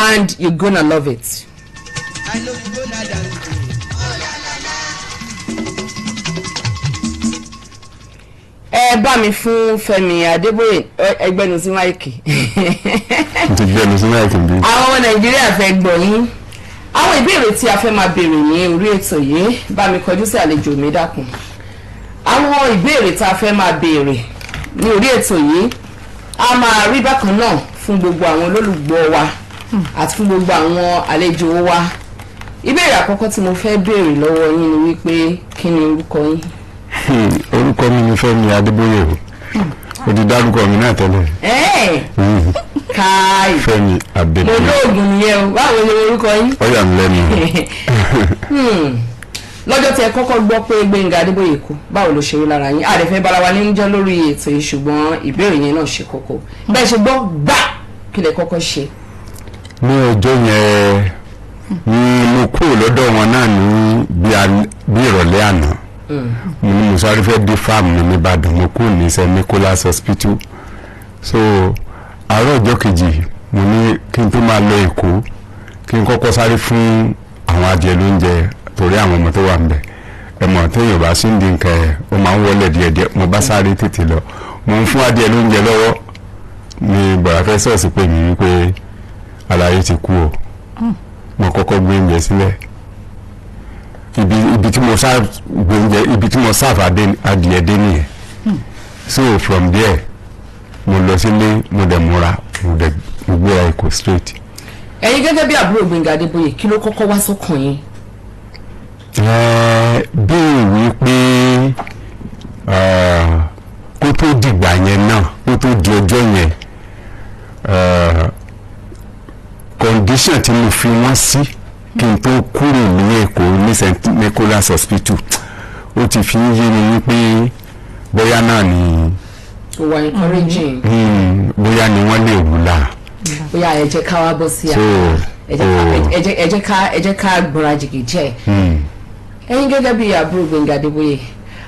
and you're gonna love it. Bá mi fún Femi Adeboye ẹgbẹ́nu sí máìkì. Ẹgbẹ́nu sí máìkì bí. Àwọn ọmọ Nàìjíríà fẹ́ gbọ́ yín. Àwọn ìbéèrè tí a fẹ́ máa béèrè ní orí ètò yìí bá mi kọjú sí àlejò mi dákun. Àwọn ìbéèrè tá a fẹ́ máa béèrè ní orí ètò yìí a máa rí bákan náà fún gbogbo àwọn olólùgbọ́ wa àti fún gbogbo àwọn àlejò wa. Ìbéèrè àkọ́kọ́ tí mo fẹ́ béèrè lọ́wọ́ yín ni wípé kí ni orúkọ yín? Orúkọ mi ni Femi Adeboye o di dárúkọ mi náà tẹ́lẹ̀. Káì Femi Adeboye. Mo lóògùn nìyẹn o, báwo ni orúkọ yín? Ó yà mí lẹ́nu. Lọ́jọ́ tí ẹ kọ́kọ́ gbọ́ pé Gbenga Adeboye kú, báwo ló ṣe rí lára yín? A lè fẹ́ bára wa ní jẹ́ lórí ètò yìí ṣùgbọ́n ìbéèrè yẹn náà ṣe kókó. Bẹ́ẹ̀ ṣe gbọ́ gbà kí lẹ kọ́kọ́ ṣe? Ní ọjọ́ yẹn ni mo kúrò lọ́dọ̀ wọn náà ní bí ìrọ̀lẹ́ àná. Mo ní mo sáré fẹ́ dé farm ní Ìbàdàn, mo kúrò ní St. Nicholas Hospital. So àárọ̀ ọjọ́ kejì mo ní kí n tó máa lọ Èkó kí n kọ́kọ́ sáré fún àwọn adìẹ lóúnjẹ torí àwọn ọmọ tó wà ń bẹ̀. Ẹ̀mọ̀ téèyàn bá sí ń di nǹkan ẹ̀ ó máa ń wọlé díẹ̀díẹ̀. Mo bá sáré tètè lọ, mo ń fún adìẹ lóúnjẹ lọ́wọ́ ni bọ̀dá sọ́ọ̀sì pè mí wípé aláyé ti kú o. Mo kọ́kọ́ gbé oúnjẹ sílẹ̀. Ibi tí mo sáà gbóúnjẹ ibi tí mo sáà adìẹ dé nìyẹn. So from there mo lọ sílé mo dẹ̀ múra mo gbéra Èkó straight. Ẹ̀yin gẹ́gẹ́ bí àbúrò Gbenga Adeboye kí ló kọ́kọ́ wá sọ́kàn yín? Bẹ́ẹ̀ wípé kó tó dìgbà yẹn náà kó tó di ọjọ́ yẹn condition tí mo fi wọ́n sí kí n tó kúrò ní Èkó ní St. Nicholas Hospital ó ti fi ń yé mi wípé bóyá náà ni ó wà encouraging. Bóyá ni wọ́n lè wúlà. Bóyá ẹ jẹ́ ká wá bọ́ sí ẹ jẹ́ ká gbọ́ra jìgì jẹ́. Ẹ̀yin gẹ́gẹ́ bí àbúrò Gbenga Adeboye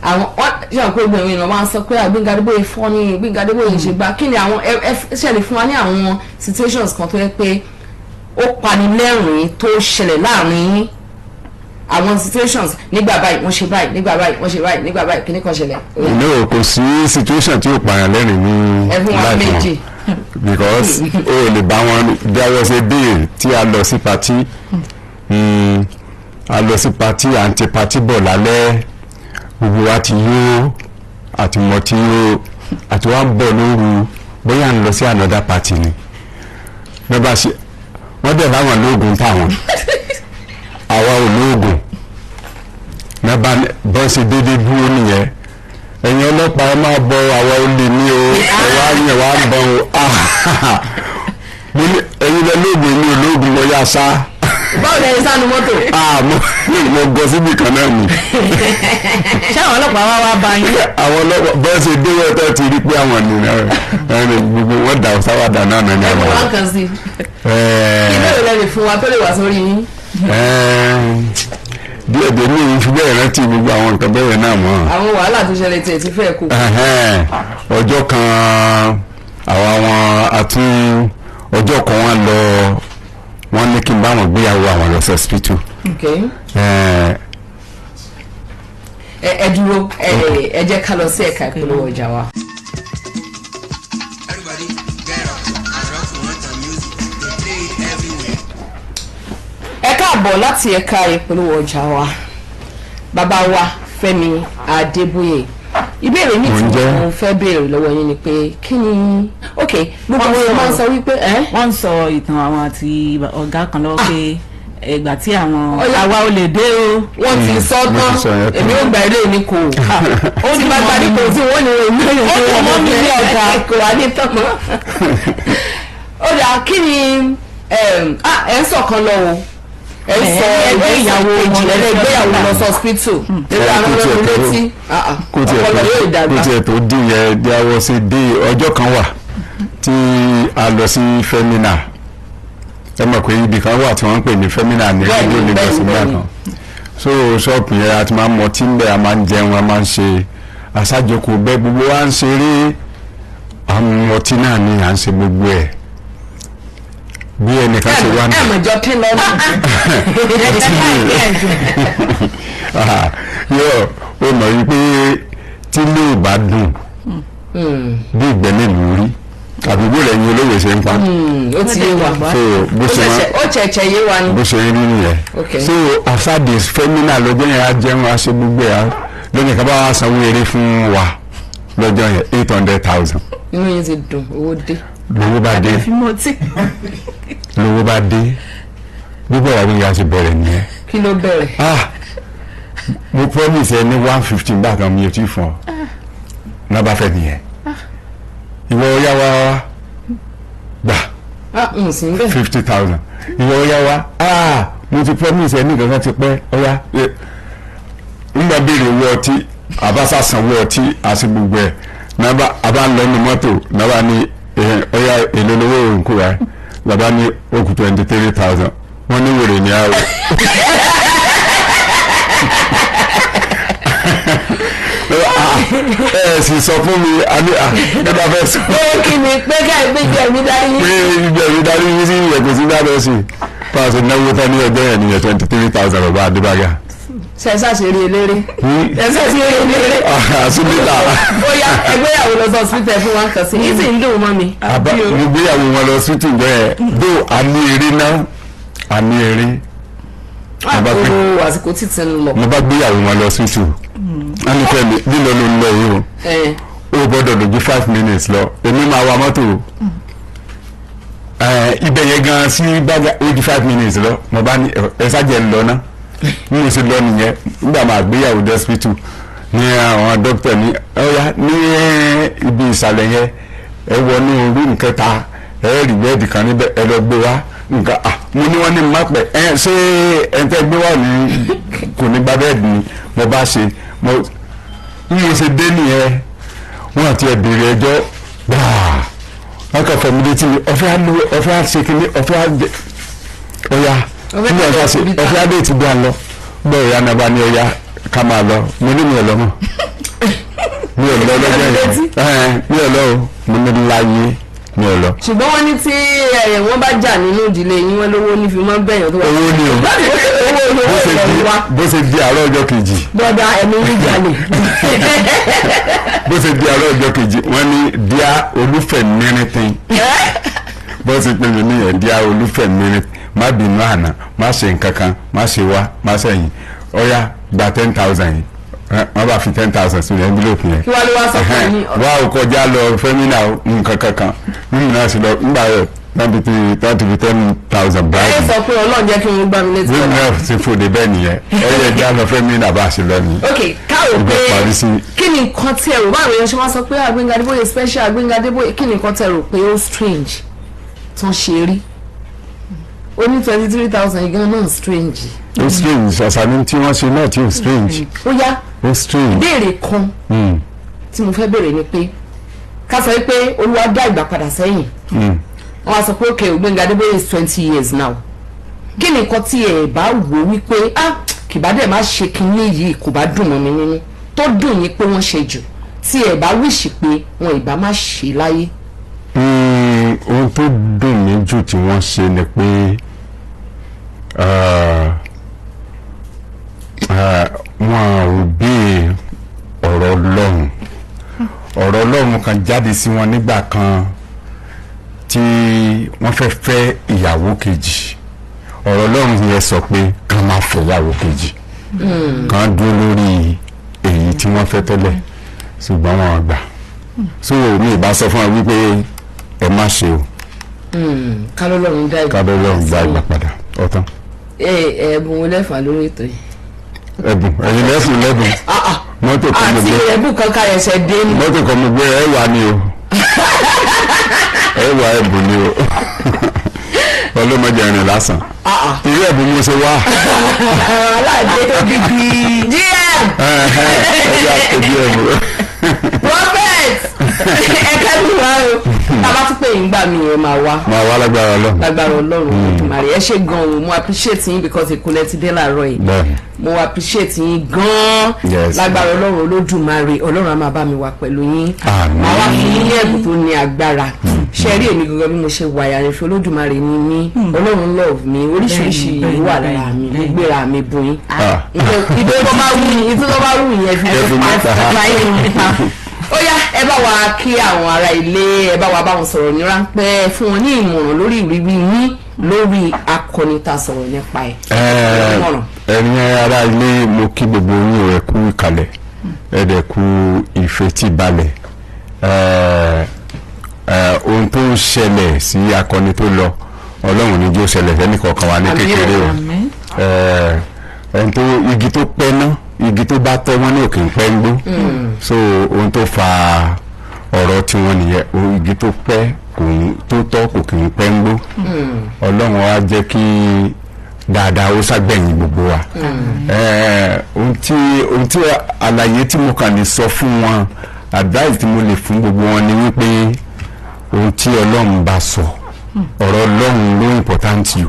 àwọn ṣe àpò ìgbìmọ̀ ìrìnà máa ń sọ pé Gbenga Adeboye fọ́ ní Gbenga Adeboye ṣe gbá kí ni àwọn ṣẹlẹ̀ fún wa ní àwọn situations kan tó yẹ pé ó panilẹ́rìn tó ṣẹlẹ̀ láàrin yín àwọn situations nígbà báyìí wọ́n ṣe báyìí nígbà báyìí wọ́n ṣe báyìí nígbà báyìí kíní kan ṣẹlẹ̀. No, kò sí situation tí ó pààyàn lẹ́rìn ní láìpẹ́ because o lè bá wọn there was a day tí a lọ sí party àǹtí party bọ̀ lálẹ́ gbogbo wa ti yó àti mọ̀ tí yó àti wá bọ̀ lóru bóyá ń lọ sí another party ni bẹ́ẹ̀ ṣe wọ́n dẹ̀ láwọn lóògùn táwọn àwa ò lóògùn mẹ́bà bọ́ ṣe déédéé dúró nìyẹn ẹ̀yin ọlọ́pàá ẹ máa bọ àwa olè ní o ẹ̀wá yẹn wá ń bọ̀ o mo ní ẹ̀yin lọ lóògùn mi ò lóògùn lọ yá sá. báwo lẹ ń sánu mọ́tò. mo gọ síbi kan náà ni. ṣé àwọn ọlọ́pàá wá bá yín. àwọn ọlọ́pàá bọ́ ṣe dé wọ́tọ́ ti rí pé àwọn nìyẹn gbogbo wọn dà sáwádà náà nà ní àwọn. ẹ kò kàn sí. kí ló lè lè fún wa tó lè wá sórí yín. díẹ̀ díẹ̀ ní ìfi bẹ́ẹ̀ rántí gbogbo àwọn nǹkan bẹ́ẹ̀ náà mọ́. àwọn wàhálà tó ṣẹlẹ̀ tiẹ̀ ti fẹ́ kú. ọjọ́ kan ọjọ́ kan wọ́n lọ wọ́n ní kí n bá wọn gbéyàwó àwọn lọ sí hospital. ẹ dúró ẹ jẹ́ ká lọ sí ẹ̀ka ìpolówó ọjà wa. ẹ káàbọ̀ láti ẹ̀ka ìpolówó ọjà wa bàbá wa Femi Adeboye ìbéèrè mi tí mo fẹ́ béèrè lọ́wọ́ yín ni pé kí ni ok gbogbo àwọn ọmọ sọ wípé wọ́n ń sọ ìtàn àwọn àti ọ̀gá kan lọ́wọ́ pé ìgbà tí àwọn àwa ò lè dé o. wọ́n ti sọ tán èmi ò gba ilé ní kò ó ti máa gba ní kò tí wọ́n ní èmi ò ní ọmọ mi ní ọ̀gá kò wá ní tán mọ́. ó dà kí ni ẹ̀ ń sọ̀kan lọ o ẹ sọ ẹgbẹ́ ìyàwó ìgbéyàwó lọ sọ hospital lórí àwọn ọmọ létí ọpọlọ yóò dàgbà. kó tiẹ̀ tó dín yẹn díàwọ́ sí dé ọjọ́ kan wà tí a lọ sí Femina ẹ mọ̀ pé ibì kan wà tí wọ́n ń pè ní Femina ní ìlú Lagos nígbà kan so ṣọ́ọ̀pù yẹn a ti máa ń mọ tí ń bẹ̀ a máa ń jẹun a máa ń ṣe àṣàjọkò bẹ́ẹ̀ gbogbo wa ń ṣeré àwọn ọtí náà ni à ń ṣe gbogbo ẹ̀ bí ẹnìkan ṣe wá ní. ẹ mọ̀ jọ kí lọ́nà. yọ o mọ̀ wípé tí ló bá dùn bí ìgbẹ́ nílùú rí àbí bó lẹ́yìn olówó ṣe ń pa. ó ti yé wa so bó ṣe ó ṣẹ̀ṣẹ̀ yé wa ni. bó ṣe ń rí nìyẹn. so after this femina lọ́jọ́ yẹn á jẹun á ṣe gbogbo ẹ̀ lónìí ká bá wá sanwó eré fún wa lọ́jọ́ yẹn 800,000. inú yẹn ti dùn owó dé. lówó bá dé lówó bá dé gbogbo àwọn èèyàn ti bẹ̀rẹ̀ nìyẹn. kí ló bẹ̀rẹ̀. mo promise ẹ ní 150 bákan mi ò tí fún ọ náà bá fẹ́ nìyẹn ìwọ ọyá wa gbà 50,000 ìwọ ọyá wa mo ti promise ẹ ní kankan ti pẹ́ ọyá nígbà béèrè owó ọtí àbáṣà sanwó ọtí àti gbogbo ẹ̀ náà bá ń lọ ní mọ́tò náà bá ní ọyá èlò lówó òǹkú rẹ bàbá ní okùn 23,000 wọ́n ní wèrè ní àrò. ẹ sì sọ fún mi ní bá fẹ́ sọ. pé kí ni pé ká ìgbéjẹ mi darí yín. pé ìgbẹ́ mi darí yín sí ìyẹ̀kùn sí dáadọ́ sí i pàṣẹ náwó tán ní ọjọ́ yẹn nìyẹn 23,000 bàbá Adébáyà. ṣẹ̀ṣà ṣe rí eléré. ṣẹ̀ṣà ṣe rí eléré. àṣìlítà. bóyá ẹgbéyàwó lọ sọ síbẹ̀ fún wa kan sí i sì ń dùn mọ́ mi. mo gbéyàwó wọn lọ sí tìǹbù ẹ̀ dó àní eré náà àní eré. owó àsìkò títí ń lọ. mo bá gbéyàwó wọn lọ sí tù wọ́n ní fẹ́mi lílọ ló ń lọ yìí o gbọ́dọ̀ lójú 5 minutes lọ èmi máa wa mọ́tò ibẹ̀ yẹn gan sí bága ó di 5 minutes lọ mo bá ní ẹ sájẹ ń lọ ná bí mo ṣe lọ nìyẹn nígbà máa gbéyàwó dé hospital ní àwọn dókítà ní ọ̀yá ní ibi ìsàlẹ̀ yẹn ẹ wọnú rúùmù kẹta ẹ rí bẹ́ẹ̀dì kan níbẹ̀ ẹ lọ gbé wá nǹkan mo ní wọ́n ní má pẹ́ ṣé ẹ tẹ́ gbé wá ní kò ní gba bẹ́ẹ̀dì ni mo bá ṣe mo ṣe dé nìyẹn wọn àti ẹbìrì ẹjọ́ gbàá wọn kàn fẹmi létí ọfẹ àṣekínní ọfẹ àjẹ ọya nígbà ọfẹ àṣe ọfẹ àdé ti gbà lọ gbọ́ ìyá nàbà ni ọya ká máa lọ mo ní mi ò lọ mọ́ mi ò lọ lọ́jọ́ yẹn mi ò lọ o mo ní láyé mi ò lọ. ṣùgbọ́n wọ́n ní tí wọ́n bá jà nínú ìdílé yín wọ́n lówó ní fi máa ń bẹ̀yàn tó wà. owó ni o bó ṣe di àárọ̀ ọjọ́ kejì. bọ́dà ẹ̀mí ń jalè. bó ṣe di àárọ̀ ọjọ́ kejì wọ́n ní díà olúfẹ̀ mẹ́rìntìn bó ṣe pè mí nìyẹn díà olúfẹ̀ mẹ́rìntìn má bínú àná má ṣe nǹkan kan má ṣe wá má ṣẹ̀yìn ọ̀yá gba 10,000 yìí wọ́n bá fi 10,000 sínú envelope yẹn. kí wàá ló wá sọ fún yín. wá o kọjá lọ fẹ́mínà nǹkan kankan nínú náà sí lọ nígbà rẹ̀ 10,000 báyìí. ẹ sọ pé Ọlọ́run jẹ́ kí wọ́n gbá mi létí. nínú náà ti fòde bẹ́ẹ̀ nìyẹn ẹ yẹ já lọ fẹ́mínà bá a ṣe lọ nìyẹn. ok káwọ pé kí ni nǹkan tí ẹ rò báwo yẹn ṣe wá sọ pé Gbenga Adeboye special Gbenga Adeboye kí ni nǹkan tí ẹ rò pé ó strange tán ṣe rí ó ní 23,000 gan náà strange. ó strange ṣàṣàní tí wọ́n ṣe náà tí ó strange. ó yá ó strange. ìbéèrè kan tí mo fẹ́ béèrè ni pé ká sọ pé Olúwa dá ìgbà padà sẹ́yìn wọ́n á sọ pé okay Gbenga Adeboye is 20 years now kí ni nǹkan tí ẹ bá wò wípé kì bá dẹ̀ má ṣe kinní yìí kò bá dùn mọ́ mi nínú tó dùn yín pé wọ́n ṣe jù tí ẹ bá wíṣì pé wọn ìbá má ṣe láyé. ohun tó dùn mí jù tí wọ́n ṣe ni pé wọn ò bí ọ̀rọ̀ Ọlọ́run kan jáde sí wọn nígbà kan tí wọ́n fẹ́ ìyàwó kejì ọ̀rọ̀ Ọlọ́run yẹn sọ pé kàn máa fẹ́ ìyàwó kejì kàn dúró lórí èyí tí wọ́n fẹ́ tẹ́lẹ̀ ṣùgbọ́n wọn gbà so mi ìbá sọ fún wọn wípé ẹ má ṣe o kálọ́lọ́run dá ìgbà padà ọ̀tán. ẹ̀bùn lẹ́fà lórí ètò yìí. ẹ̀bùn ẹ̀yin lẹ́bùn mọ́tò kan mo gbé àti ẹ̀bùn kankan ẹ̀ṣẹ̀ dé ni. mọ́tò kan mo gbé ẹ wà ní o ẹ wà ẹ̀bùn ni o ọlọ́mọdé ẹ̀rìn lásán irú ẹ̀bùn mo ṣe wá. aláàdé tó bíbí gm. ẹ̀yà ẹ̀bùn ẹ̀bùn. prophet ẹ̀ka mi wá o tàbá tún pè yìí gbà mí ẹ máa wá. máa wá lágbára Ọlọ́run. lágbára Ọlọ́run Olódùmarè ẹ ṣe gan o mo appreciate yín because ìkúlẹ̀ ti dé láàárọ̀ yìí. mo appreciate yín gan. lágbára Ọlọ́run Olódùmarè Ọlọ́run á máa bá mi wà pẹ̀lú yín. máa wá fún yín ní ẹ̀bùn tó ní agbára. ṣe rí èmi gangan bí mo ṣe wà yàrá ìfẹ́ Olódùmarè ni mí Ọlọ́run love mi oríṣiríṣi ìlú wà lára mi mo gbéra mi bùn yín. ìdó tó bá wù yẹn fi pa ó yá ẹ bá wa kí àwọn ará ilé ẹ bá wa bá wọn sọ̀rọ̀ ní ráńpẹ́ fún wọn ní ìmọ̀ràn lórí ìrírí yín lórí akọni tá a sọ̀rọ̀ nípa ẹ̀. ẹ̀yin ará ilé mo kí gbogbo yín ẹ kú ìkàlẹ̀ ẹ dẹ̀ kú ìfetíbalẹ̀ ohun tó ń ṣẹlẹ̀ sí akọni tó lọ Ọlọ́run ní jó ṣẹlẹ̀ fẹ́ni kọ̀ọ̀kan wa ní kékeré o ẹni tó igi tó pẹ́ ná igi tó bá tọ́ wọn ní òkè ń pẹ́ ń gbó so ohun tó fa ọ̀rọ̀ tí wọ́n nìyẹn igi tó pẹ́ tó tọ́ kò kì í pẹ́ ń gbó Ọlọ́run á jẹ́ kí dáadáa ó ṣàgbẹ̀yìn gbogbo wa ohun tí àlàyé tí mo kàn lè sọ fún wọn advice tí mo lè fún gbogbo wọn ni wípé ohun tí Ọlọ́run bá sọ ọ̀rọ̀ Ọlọ́run ló important jù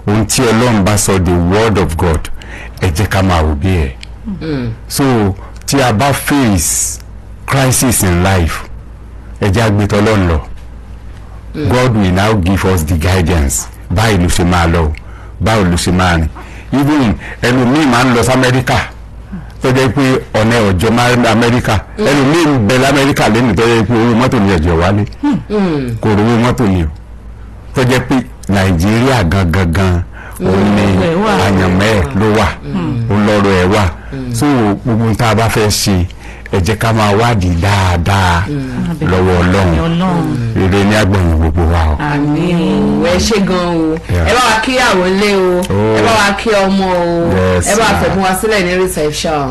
ohun tí Ọlọ́run bá sọ the word of God ẹ jẹ́ ká máa òbí ẹ̀ so tí a bá face crisis in life ẹ jẹ́ àgbẹ̀tọ̀ Ọlọ́run lọ God will now give us the guidance báyìí ló ṣe máa lọ báwo ló ṣe máa rìn even ẹlòmíì máa ń lọ sí Amẹ́ríkà tó jẹ́ pé ọ̀nà ọ̀jọ́ máa ń Amẹ́ríkà ẹlòmíì ń bẹ l'Amẹ́ríkà lẹ́nu tó jẹ́ pé owó mọ́tò ní ẹ̀jọ̀ wálé kò rówó mọ́tò ní o tó jẹ́ pé Nàìjíríà gangan òun ni àyànmọ́ ẹ̀ ló wà òun lọ́rọ̀ ẹ̀ wà so gbogbo tá a bá fẹ́ ṣe ẹ jẹ́ ká máa wádìí dáadáa lọ́wọ́ Ọlọ́run ire ní agbọ̀nyìn gbogbo wa o. àmín ẹ ṣé gan o ẹ bá wa kí àwọn ilé o ẹ bá wa kí ọmọ o ẹ bá wa fẹ̀mú wa sílẹ̀ ní reception.